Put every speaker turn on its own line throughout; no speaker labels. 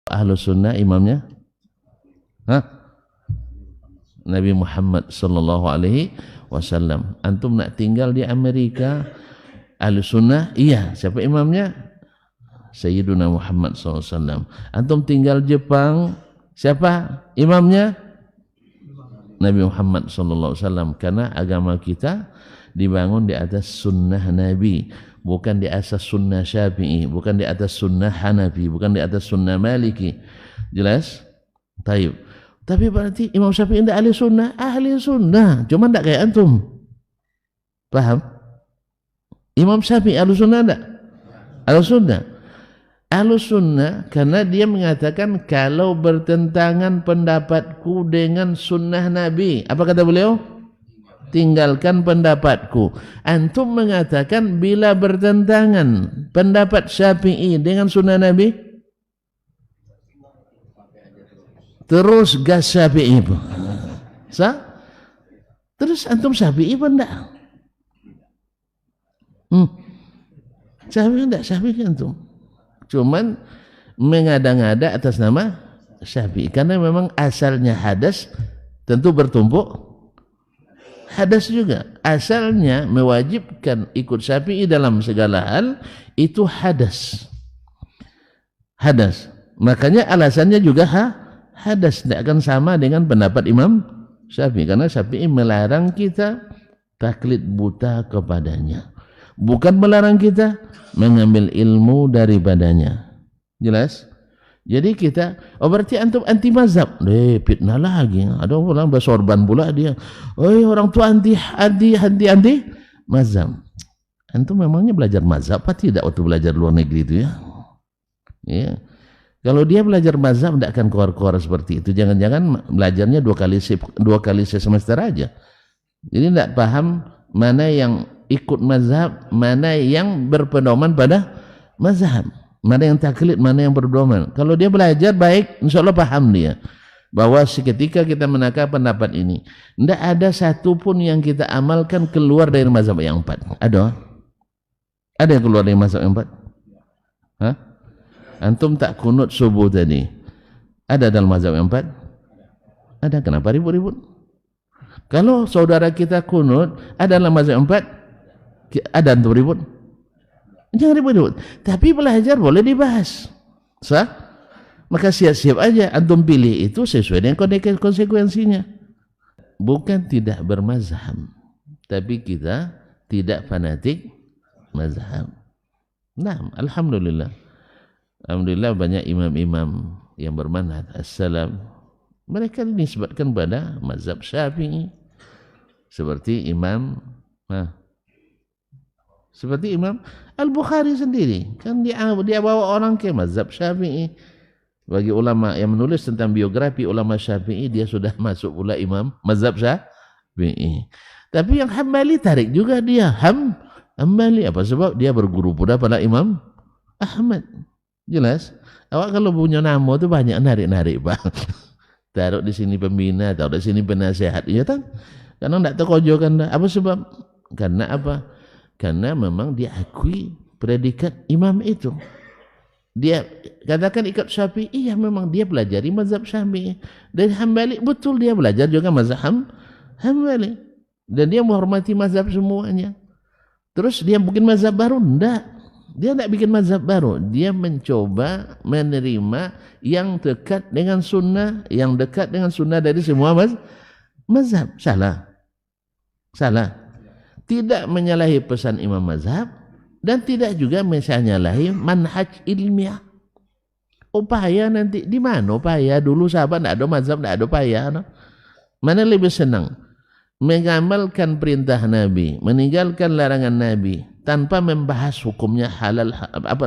Ahlus Sunnah imamnya? Hah? Nabi Muhammad sallallahu alaihi wasallam. Antum nak tinggal di Amerika, Ahlus Sunnah, iya. Siapa imamnya? Sayyiduna Muhammad sallallahu alaihi wasallam. Antum tinggal Jepang, siapa imamnya? Nabi Muhammad sallallahu alaihi wasallam. Karena agama kita dibangun di atas sunnah Nabi, bukan di atas sunnah Syafi'i, bukan di atas sunnah Hanafi, bukan di atas sunnah Maliki. Jelas? Taib. Tapi berarti Imam Syafi'i tidak ahli sunnah? Ahli sunnah, cuma tidak kayak antum. Paham? Imam Syafi'i ahli sunnah tidak? Ahli sunnah. Ahli sunnah karena dia mengatakan kalau bertentangan pendapatku dengan sunnah Nabi, apa kata beliau? Tinggalkan pendapatku. Antum mengatakan bila bertentangan pendapat Syafi'i dengan sunnah Nabi, terus gas Syafi'i pun. Terus antum Syafi'i pun enggak? Syafi'i enggak? Syafi'i antum. Cuman mengada-ngada atas nama Syafi'i karena memang asalnya hadas tentu bertumpuk hadas juga. Asalnya mewajibkan ikut Syafi'i dalam segala hal itu hadas. Hadas. Makanya alasannya juga hadas, tidak akan sama dengan pendapat Imam Syafi'i karena Syafi'i melarang kita taklid buta kepadanya, bukan melarang kita mengambil ilmu daripadanya. Jelas? Jadi kita, berarti antum anti mazhab. Fitnah lagi. Ada orang bersorban pula dia. Orang tua anti mazhab. Antum memangnya belajar mazhab apa tidak waktu belajar luar negeri itu ya? Ya. Kalau dia belajar mazhab tidak akan keluar-keluar seperti itu. Jangan-jangan belajarnya dua kali semester aja. Jadi tidak paham mana yang ikut mazhab, mana yang berpedoman pada mazhab, mana yang taklid, mana yang berpedoman. Kalau dia belajar baik, insya Allah paham dia bahwa seketika kita menakar pendapat ini, tidak ada satu pun yang kita amalkan keluar dari mazhab yang 4. Ada yang keluar dari mazhab yang 4? Hah? Antum tak kunut subuh tadi, ada dalam mazhab yang 4? Ada. Kenapa ribut-ribut? Kalau saudara kita kunut ada dalam mazhab yang 4, ada antum ribut? Jangan ribut-ribut. Tapi belajar boleh dibahas. Sah? Maka siap-siap aja antum pilih itu sesuai dengan konsekuensinya. Bukan tidak bermazhab, tapi kita tidak fanatik mazhab. Nah, alhamdulillah. Alhamdulillah banyak imam-imam yang bermanhaj as-salam. Mereka dinisbatkan pada mazhab Syafi'i. Seperti Imam Al-Bukhari sendiri kan dia bawa orang ke mazhab Syafi'i. Bagi ulama yang menulis tentang biografi ulama Syafi'i, dia sudah masuk pula imam mazhab Syafi'i. Tapi yang Hambali tarik juga dia Hambali. Apa sebab? Dia berguru pula pada Imam Ahmad. Jelas? Awak kalau punya nama tu banyak narik-narik Pak. Taruh di sini pembina, taruh di sini penasehat, ya kan? Karena tidak terkojokan dah. Apa sebab? Karena apa? Karena memang dia akui predikat imam itu. Dia katakan ikut Syafi'i, ya memang dia pelajari mazhab Syafi'i. Dan Hambali betul dia belajar juga mazhab Hambali. Dan dia menghormati mazhab semuanya. Terus dia bikin mazhab baru? Enggak. Dia tidak bikin mazhab baru. Dia mencoba menerima yang dekat dengan sunnah, yang dekat dengan sunnah dari semua mazhab. Salah. Tidak menyalahi pesan imam mazhab dan tidak juga menyalahi manhaj ilmiah. Upaya nanti di mana upaya? Dulu sahabat tidak ada mazhab, tidak ada upaya. No? Mana lebih senang? Mengamalkan perintah Nabi, meninggalkan larangan Nabi tanpa membahas hukumnya halal,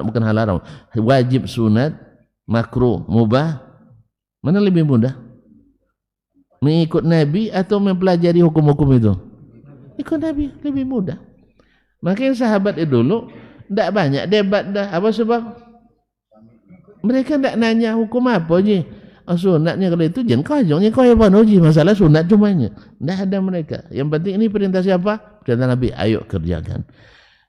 bukan halal, wajib, sunat, makruh, mubah. Mana lebih mudah? Mengikut Nabi atau mempelajari hukum-hukum itu? Ikut Nabi lebih mudah. Makanya sahabat itu dulu tidak banyak debat dah. Apa sebab? Mereka tidak nanya hukum apa je. Sunatnya kalau itu jangan kajongnya kau hebat uji masalah sunat cumanya. Tidak ada mereka. Yang penting ini perintah siapa? Perintah Nabi. Ayo kerjakan.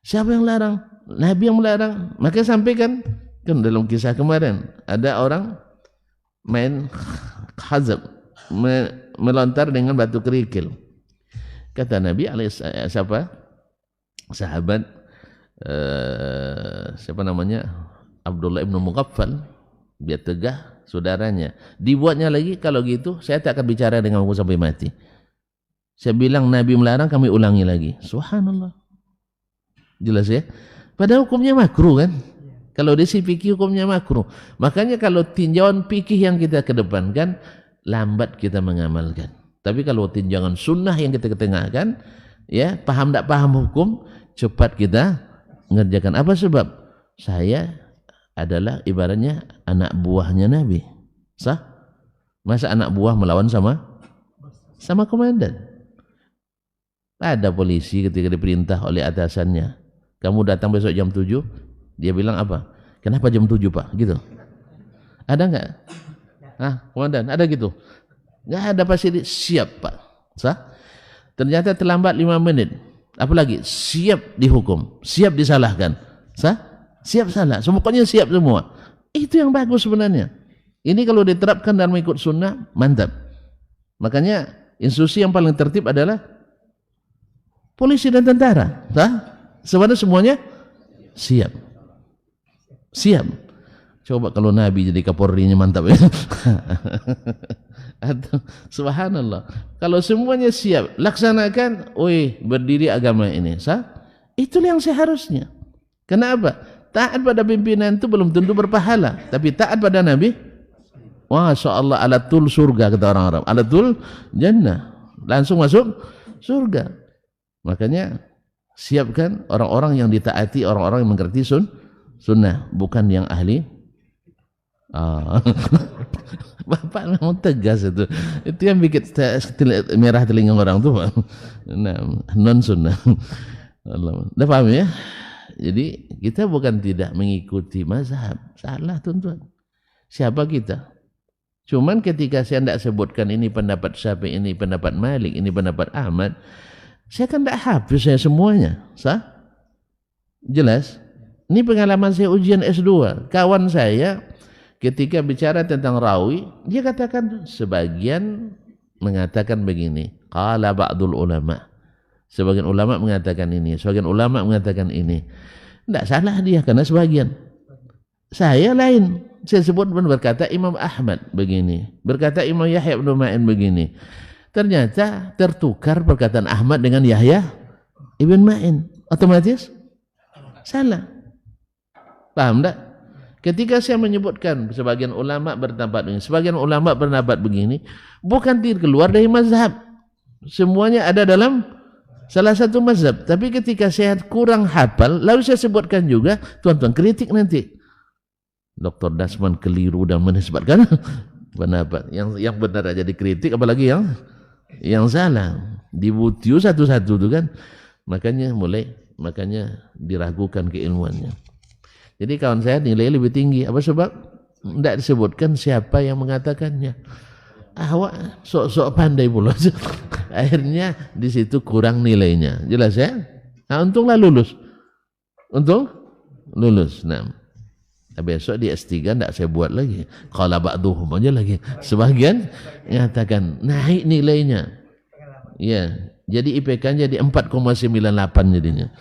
Siapa yang larang? Nabi yang melarang. Maka sampaikan kan dalam kisah kemarin ada orang main khazab, melontar dengan batu kerikil. Kata Nabi siapa? Sahabat siapa namanya? Abdullah ibn Mughaffal, dia tegah saudaranya. Dibuatnya lagi, kalau gitu saya tak akan bicara dengan kamu sampai mati. Saya bilang Nabi melarang, kami ulangi lagi. Subhanallah. Jelas ya? Padahal hukumnya makruh kan? Kalau di sisi fikih hukumnya makruh. Makanya kalau tinjauan fikih yang kita kedepankan, lambat kita mengamalkan. Tapi kalau tinjauan sunnah yang kita ketengahkan, ya, paham tak paham hukum, cepat kita mengerjakan. Apa sebab? Saya adalah ibaratnya anak buahnya Nabi. Sah? Masa anak buah melawan sama komandan? Ada polisi ketika diperintah oleh atasannya, kamu datang besok jam 7, dia bilang apa? Kenapa jam 7 Pak? Gitu. Ada enggak? Komandan, ada gitu? Enggak ada, pasti siap Pak. Sah? Ternyata terlambat 5 menit. Apalagi siap dihukum, siap disalahkan. Sah? Siap salah, pokoknya siap semua. Itu yang bagus sebenarnya. Ini kalau diterapkan dan mengikut sunnah, mantap. Makanya institusi yang paling tertib adalah polisi dan tentara. Sebenarnya semuanya siap. Siap. Coba kalau Nabi jadi Kapolri-nya mantap ya. Subhanallah. Kalau semuanya siap, laksanakan, berdiri agama ini. Itulah yang seharusnya. Kenapa? Taat pada pimpinan itu belum tentu berpahala, tapi taat pada Nabi, Masya Allah, alatul surga, kata orang Arab. Alatul jannah, langsung masuk surga. Makanya siapkan orang-orang yang ditaati, orang-orang yang mengerti sunnah, bukan yang ahli. Bapak memang tegas itu yang bikin merah telinga orang tuh, Pak. Non sunnah. Udah paham ya? Jadi kita bukan tidak mengikuti mazhab, salah tuan-tuan. Siapa kita? Cuman ketika saya tidak sebutkan ini pendapat Syafi'i, ini pendapat Malik, ini pendapat Ahmad, saya kan tidak hafiz saya semuanya. Jelas? Ini pengalaman saya ujian S2. Kawan saya ketika bicara tentang rawi, dia katakan sebagian mengatakan begini, qala ba'dul ulama. Sebagian ulama mengatakan ini, sebagian ulama mengatakan ini. Tidak salah dia, karena sebagian. Saya lain. Saya sebut berkata Imam Ahmad begini, berkata Imam Yahya bin Ma'in begini. Ternyata tertukar perkataan Ahmad dengan Yahya ibn Ma'in. Otomatis salah. Paham tak? Ketika saya menyebutkan sebagian ulama berpendapat begini, sebagian ulama berpendapat begini, bukan keluar dari mazhab. Semuanya ada dalam salah satu mazhab. Tapi ketika saya kurang hafal, lalu saya sebutkan juga, tuan-tuan kritik nanti. Dr. Dasman keliru dan menisbatkan pendapat yang benar aja dikritik, apalagi yang salah. Dibutiu satu-satu itu kan. Makanya diragukan keilmuannya. Jadi kawan saya nilai lebih tinggi. Apa sebab? Tidak disebutkan siapa yang mengatakannya. Awak sok-sok pandai pula. Akhirnya di situ kurang nilainya. Jelas ya? Nah, untunglah lulus. Untung lulus. Nah, besok di S3 tidak saya buat lagi. Qala ba'duhum aja lagi. Sebagian mengatakan naik nilainya. Iya, jadi IPK jadi 4,98 jadinya.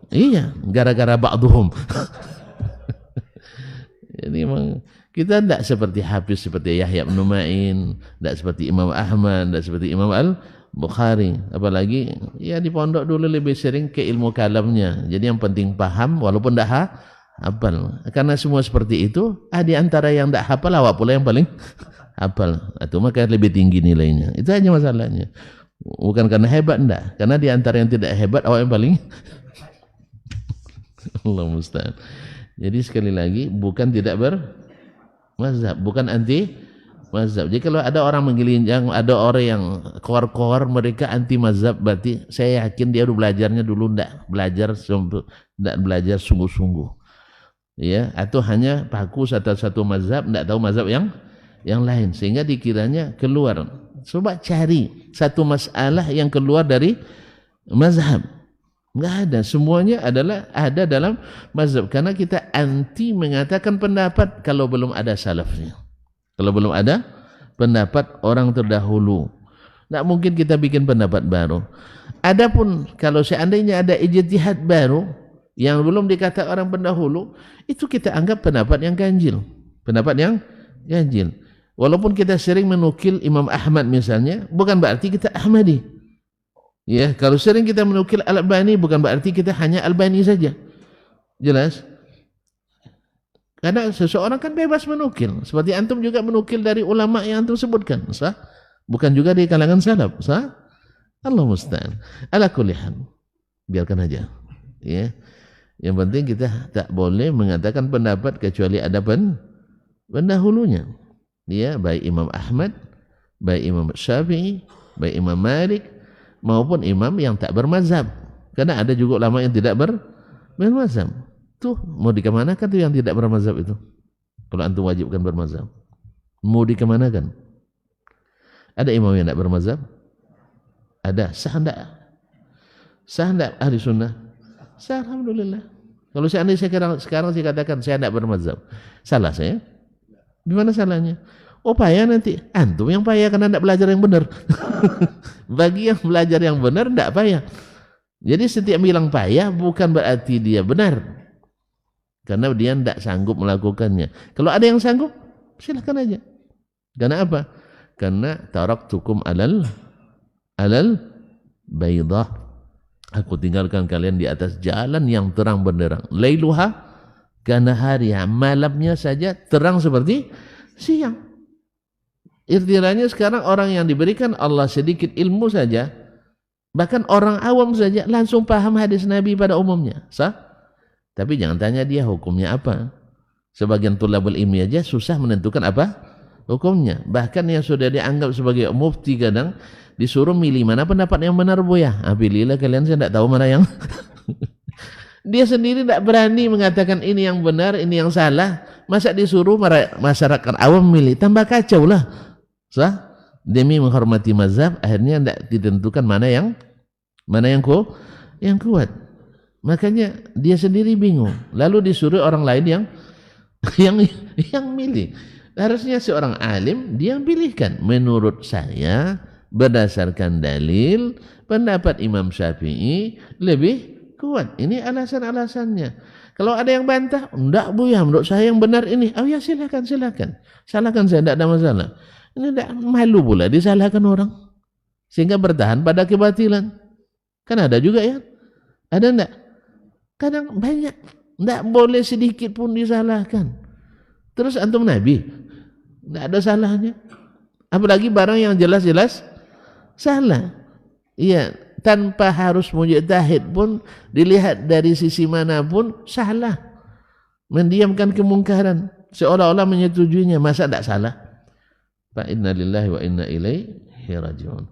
Iya, gara-gara ba'duhum. Jadi memang kita tidak seperti Hafiz, seperti Yahya bin Ma'in, tidak seperti Imam Ahmad, tidak seperti Imam Al-Bukhari. Apalagi ya di pondok dulu lebih sering ke ilmu kalamnya. Jadi yang penting paham walaupun tidak hafal. Karena semua seperti itu, di antara yang tidak hafal awak pula yang paling hafal. Itu maka lebih tinggi nilainya. Itu aja masalahnya. Bukan karena hebat, enggak. Karena di antara yang tidak hebat awak yang paling Allah musta'an. Jadi sekali lagi bukan tidak bermazhab, bukan anti mazhab. Jadi kalau ada orang menggilinjang, ada orang yang koar-koar mereka anti mazhab, berarti saya yakin dia udah belajarnya dulu enggak belajar sungguh-sungguh. Ya, atau hanya paku satu mazhab, enggak tahu mazhab yang lain sehingga dikiranya keluar. Coba cari satu masalah yang keluar dari mazhab. Enggak ada, semuanya adalah ada dalam mazhab. Karena kita anti mengatakan pendapat kalau belum ada salafnya. Kalau belum ada pendapat orang terdahulu, tidak mungkin kita bikin pendapat baru. Adapun kalau seandainya ada ijtihad baru yang belum dikata orang pendahulu, itu kita anggap pendapat yang ganjil. Pendapat yang ganjil. Walaupun kita sering menukil Imam Ahmad misalnya, bukan berarti kita Ahmadi. Ya, kalau sering kita menukil Al-Albani, bukan berarti kita hanya Albani saja. Jelas? Karena seseorang kan bebas menukil. Seperti antum juga menukil dari ulama yang antum sebutkan. Sah? Bukan juga di kalangan salaf. Sah? Allah musta'an. Ala kulli hal. Biarkan aja. Ya. Yang penting kita tak boleh mengatakan pendapat kecuali ada pendahulunya. Ya, baik Imam Ahmad, baik Imam Syafi'i, baik Imam Malik, maupun imam yang tak bermazhab. Karena ada juga ulama yang tidak bermazhab. Tuh, mau dikemanakan tuh yang tidak bermazhab itu? Kalau antum wajibkan bermazhab, mau dikemanakan? Ada imam yang tidak bermazhab? Ada. Sah enggak? Sah enggak ahli sunnah? Sah, alhamdulillah. Kalau seandainya sekarang saya katakan saya tidak bermazhab, salah saya? Di mana salahnya? Oh, payah nanti. Antum yang payah karena tidak belajar yang benar. Bagi yang belajar yang benar tidak payah. Jadi setiap bilang payah bukan berarti dia benar, karena dia tidak sanggup melakukannya. Kalau ada yang sanggup, silakan aja. Karena apa? Karena taraktukum alal baydah. Aku tinggalkan kalian di atas jalan yang terang benderang. Lailuha kanahariha. Malamnya saja terang seperti siang. Irtiranya sekarang orang yang diberikan Allah sedikit ilmu saja, bahkan orang awam saja langsung paham hadis Nabi pada umumnya. Sah? Tapi jangan tanya dia hukumnya apa. Sebagian tulabul ilmi aja susah menentukan apa hukumnya. Bahkan yang sudah dianggap sebagai mufti kadang disuruh milih mana pendapat yang benar, Bu ya. Pilihlah kalian, saya tidak tahu mana yang dia sendiri tidak berani mengatakan ini yang benar, ini yang salah. Masa disuruh masyarakat awam milih, tambah kacau lah. Sah? Demi menghormati mazhab, akhirnya tidak ditentukan mana yang kuat. Makanya dia sendiri bingung. Lalu disuruh orang lain yang milih. Harusnya seorang alim dia yang pilihkan. Menurut saya berdasarkan dalil pendapat Imam Syafi'i lebih kuat. Ini alasan-alasannya. Kalau ada yang bantah, enggak Bu ya, menurut saya yang benar ini. Oh ya, silakan. Salahkan saya, tidak ada masalah. Ini tidak malu pula disalahkan orang, sehingga bertahan pada kebatilan. Kan ada juga ya, ada enggak? Kadang banyak, enggak boleh sedikit pun disalahkan. Terus antum Nabi, enggak ada salahnya. Apalagi barang yang jelas-jelas salah. Iya, tanpa harus mujtahid pun dilihat dari sisi manapun salah. Mendiamkan kemungkaran seolah-olah menyetujuinya, masa tidak salah? Fa inna lillahi wa inna ilaihi raji'un.